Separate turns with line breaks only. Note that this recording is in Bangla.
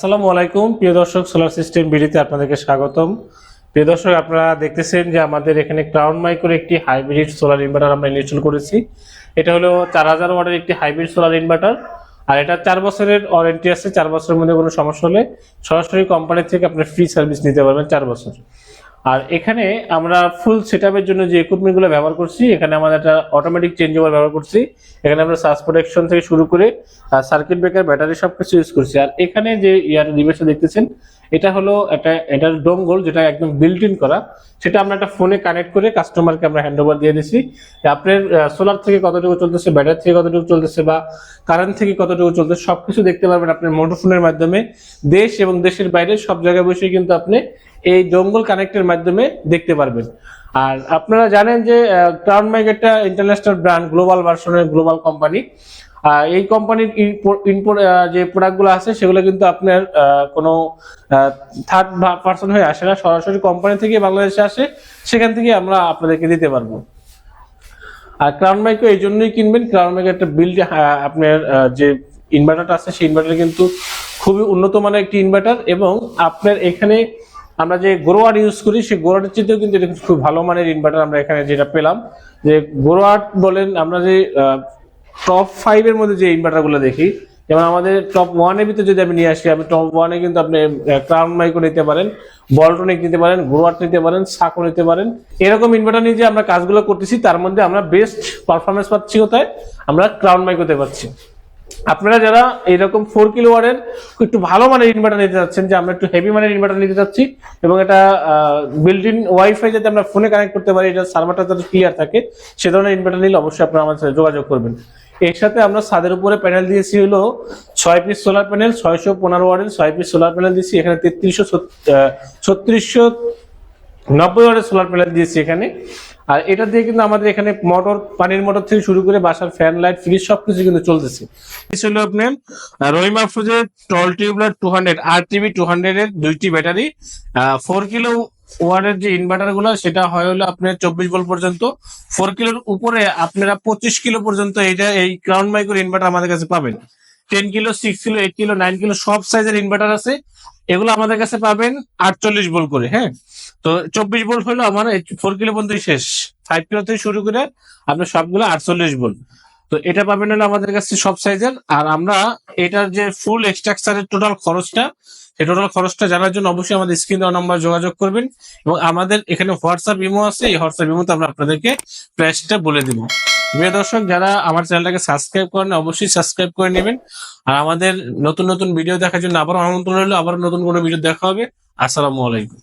আসসালামু আলাইকুম প্রিয় দর্শক, সোলার সিস্টেম ভিডিওতে আপনাদেরকে স্বাগতম। প্রিয় দর্শক, আপনারা দেখতেছেন যে আমাদের এখানে ক্রাউন মাইক্রোর একটি হাইব্রিড সোলার ইনভার্টার আমরা ইনস্টল করেছি। এটা হলো 4000 ওয়াটের একটি হাইব্রিড সোলার ইনভার্টার, আর এটা 4 বছরের ওয়ারেন্টি আছে। 4 বছরের মধ্যে কোনো সমস্যা হলে সরাসরি কোম্পানি থেকে আপনি ফ্রি সার্ভিস নিতে পারবেন 4 বছর। আর এখানে আমরা ফুল সেটআপের জন্য যে ইকুইপমেন্টগুলো ব্যবহার করছি, এখানে আমাদের একটা অটোমেটিক চেঞ্জ ওভার ব্যবহার করছি। এখানে আমরা সার্জ প্রোটেকশন থেকে শুরু করে সার্কিট ব্রেকার, ব্যাটারি সবকিছু ইউজ করছি। আর এখানে যে ইয়ার ডিভাইসটা দেখতেছেন, এটা হলো এটার ডোঙ্গল, যেটা একদম বিল্ট ইন করা। সেটা আমরা একটা ফোনে কানেক্ট করে কাস্টমারকে আমরা হ্যান্ড ওভার দিয়ে দিচ্ছি। আপনার সোলার থেকে কতটুকু চলতেছে, ব্যাটারি থেকে কতটুকু চলতেছে, বা কারেন্ট থেকে কতটুকু চলতেছে, সবকিছু দেখতে পারবেন আপনার মোটোফোনের মাধ্যমে। দেশ এবং দেশের বাইরে সব জায়গায় বসে কিন্তু আপনি এই ডোঙ্গল কানেক্টের মাধ্যমে দেখতে পারবেন। আর আপনারা জানেন যে ক্রাউন মাইক একটা ইন্টারন্যাশনাল ব্র্যান্ড, গ্লোবাল ভার্সনের গ্লোবাল কোম্পানি। এই কোম্পানির ইনপুট যে প্রোডাক্টগুলো আছে, সেগুলো কিন্তু আপনার কোনো থার্ড পার্সন হয়ে আসে না, সরাসরি কোম্পানি থেকে বাংলাদেশে আসে, সেখান থেকে আমরা আপনাদেরকে দিতে পারবো। আর ক্রাউন মাইক্রো এই জন্যই কিনবেন, ক্রাউন মাইক্রো একটা বিল্ড, আপনার যে ইনভার্টারটা আছে সেই ইনভার্টার কিন্তু খুবই উন্নত মানের একটি ইনভার্টার। এবং আপনার এখানে আমরা যে গোরোয়াট ইউজ করি, সেই গোরোয়াটের চেয়েও কিন্তু এটা খুব ভালো মানের ইনভার্টার আমরা এখানে যেটা পেলাম। যে গোরোয়াট বলেন, আমরা যে টপ 5 এর মধ্যে যে ইনভার্টারগুলো দেখি, যেমন আমাদের টপ 1 এর ভিতরে যদি আমি নিয়ে আসি, আপনি টপ 1 এ কিন্তু আপনি ক্রাউন মাইক্রো নিতে পারেন, বলটনিক নিতে পারেন, গোরোয়াট নিতে পারেন, সাকো নিতে পারেন। এরকম ইনভার্টার নিয়ে যে আমরা কাজগুলো করতেছি, তার মধ্যে আমরা বেস্ট পারফরমেন্স পাচ্ছি কোথায়? আমরা ক্রাউন মাইক্রোতে পাচ্ছি। আপনারা যারা এরকম 4 কিলোওয়াটের একটু ভালো মানের ইনভার্টার নিতে যাচ্ছেন, যে আমরা একটু হেভি মানের ইনভার্টার নিতে যাচ্ছি, এবং এটা বিল্ট ইন ওয়াইফাই যাতে আমরা ফোনে কানেক্ট করতে পারি, এটা সার্ভারটা যাতে ক্লিয়ার থাকে, সে ধরনের ইনভার্টার নিলে অবশ্যই আপনারা আমাদের সাথে যোগাযোগ করবেন। এর সাথে আমরা ছাদের উপরে প্যানেল দিয়েছি হলো 6 পিস সোলার প্যানেল, 615 ওয়াটের 6 পিস সোলার প্যানেল দিয়েছি। এখানে 3690 ওয়াটের সোলার প্যানেল দিয়েছি এখানে। আর এটা দিয়ে কিন্তু আমাদের এখানে মোটর, পানির মোটর থেকে শুরু করে বাসার ফ্যান, লাইট, ফ্রিজ সবকিছু কিন্তু চলতেছে। ছিল আপনার রহিমা ফ্রুজের টল টিউবলার 200 আরটিবি 200 এর দুইটি ব্যাটারি, 4 কিলো ওয়াটের যে ইনভার্টার গুলো, সেটা হয় হলো আপনার 24 ভোল্ট পর্যন্ত। 4 কিলোর উপরে আপনারা 25 কিলো পর্যন্ত এই ক্রাউন মাইক্রো ইনভার্টার আমাদের কাছে পাবেন। 10 কিলো, 6 কিলো, 8 কিলো, 9 কিলো সব সাইজের ইনভার্টার আছে। এগুলো আমাদের কাছে পাবেন 48 ভোল্ট করে। হ্যাঁ, তো 24 ভোল্ট হলো আমার 4 কিলো পর্যন্ত শেষ। 5 কিলো থেকে শুরু করে আপনার সবগুলো 48 ভোল্ট। তো এটা পাবেন হলো আমাদের কাছে সব সাইজের। আর আমরা এটার যে ফুল স্ট্রাকচারের টোটাল খরচটা, এই টোটাল খরচটা জানার জন্য অবশ্যই আমাদের স্ক্রিন দেওয়া নাম্বার যোগাযোগ করবেন। এবং আমাদের এখানে হোয়াটসঅ্যাপ ইমো আছে, এই হোয়াটসঅ্যাপ ইমোতে আমরা আপনাদেরকে প্রাইসটা বলে দিব। প্রিয় দর্শক, যারা আমার চ্যানেলটাকে সাবস্ক্রাইব করেন, অবশ্যই সাবস্ক্রাইব করে নেবেন। আর আমাদের নতুন নতুন ভিডিও দেখার জন্য আবার আমন্ত্রণ রইলো। আবার নতুন কোনো ভিডিও দেখা হবে। আসসালামু আলাইকুম।